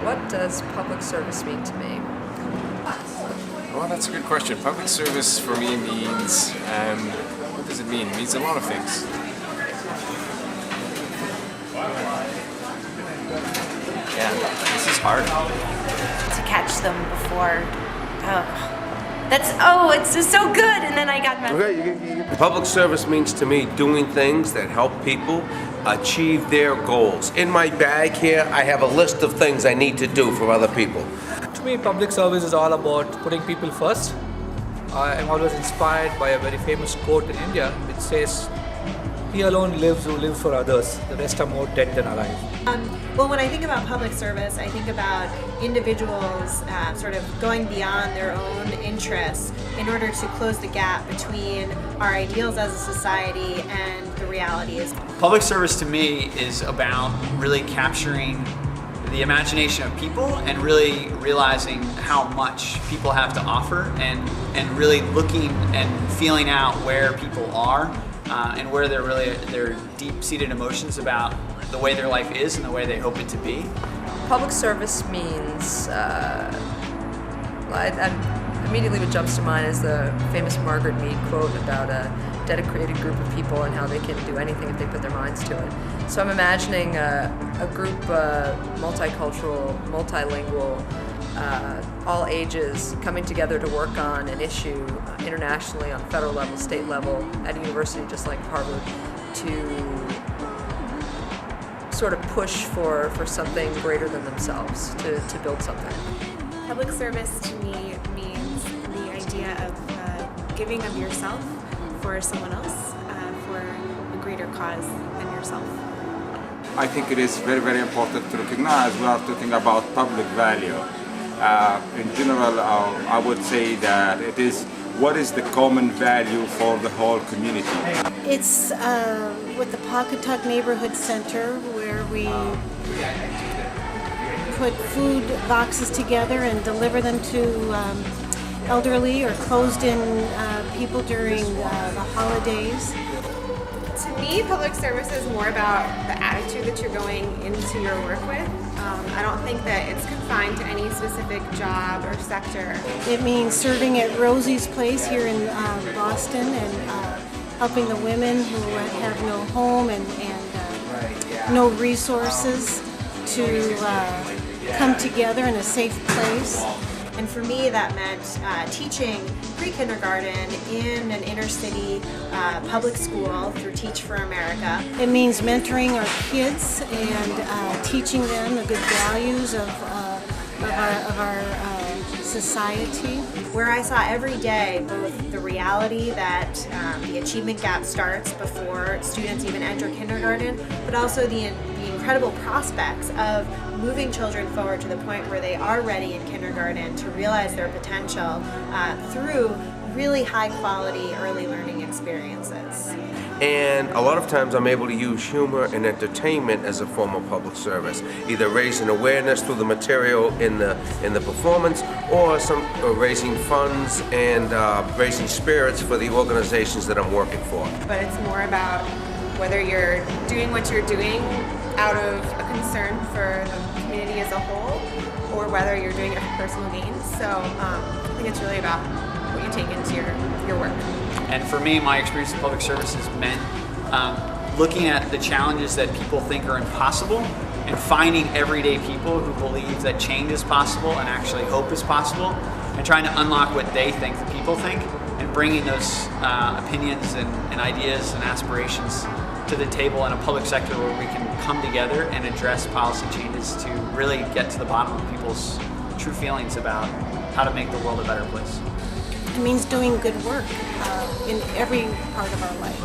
What does public service mean to me? Well, that's a good question. Public service for me means, what does it mean? It means a lot of things. Yeah, this is hard. To catch them before, it's just so good, and then I got messed. Public service means to me doing things that help people achieve their goals. In my bag here, I have a list of things I need to do for other people. To me, public service is all about putting people first. I'm always inspired by a very famous quote in India which says, "He alone lives who lives for others. The rest are more dead than alive." Well, when I think about public service, I think about individuals sort of going beyond their own interests in order to close the gap between our ideals as a society and the realities. Public service to me is about really capturing the imagination of people and really realizing how much people have to offer and really looking and feeling out where people are and where their deep-seated emotions about the way their life is and the way they hope it to be. Public service means, immediately what jumps to mind is the famous Margaret Mead quote about a dedicated group of people and how they can do anything if they put their minds to it. So I'm imagining a group, multicultural, multilingual, all ages coming together to work on an issue internationally on federal level, state level, at a university just like Harvard, to sort of push for something greater than themselves, to build something. Public service to me means the idea of giving of yourself for someone else, for a greater cause than yourself. I think it is very, very important to recognize we are talking about public value. In general, I would say that it is what is the common value for the whole community. It's with the Pawcatuck Neighborhood Center where we put food boxes together and deliver them to elderly or closed-in people during the holidays. To me, public service is more about the attitude that you're going into your work with. I don't think that it's confined to any specific job or sector. It means serving at Rosie's Place here in Boston and helping the women who have no home and no resources to come together in a safe place. And for me, that meant teaching pre-kindergarten in an inner-city public school through Teach for America. It means mentoring our kids and teaching them the good values of our society. Where I saw every day both the reality that the achievement gap starts before students even enter kindergarten, but also the incredible prospects of moving children forward to the point where they are ready in kindergarten to realize their potential through really high quality early learning experiences. And a lot of times I'm able to use humor and entertainment as a form of public service, either raising awareness through the material in the performance, or raising funds and raising spirits for the organizations that I'm working for. But it's more about whether you're doing what you're doing out of a concern for the community as a whole, or whether you're doing it for personal gains. So I think it's really about what you take into your work. And for me, my experience in public service has meant looking at the challenges that people think are impossible and finding everyday people who believe that change is possible and actually hope is possible, and trying to unlock what they think the people think and bringing those opinions and ideas and aspirations to the table in a public sector where we can come together and address policy changes to really get to the bottom of people's true feelings about how to make the world a better place. It means doing good work in every part of our life.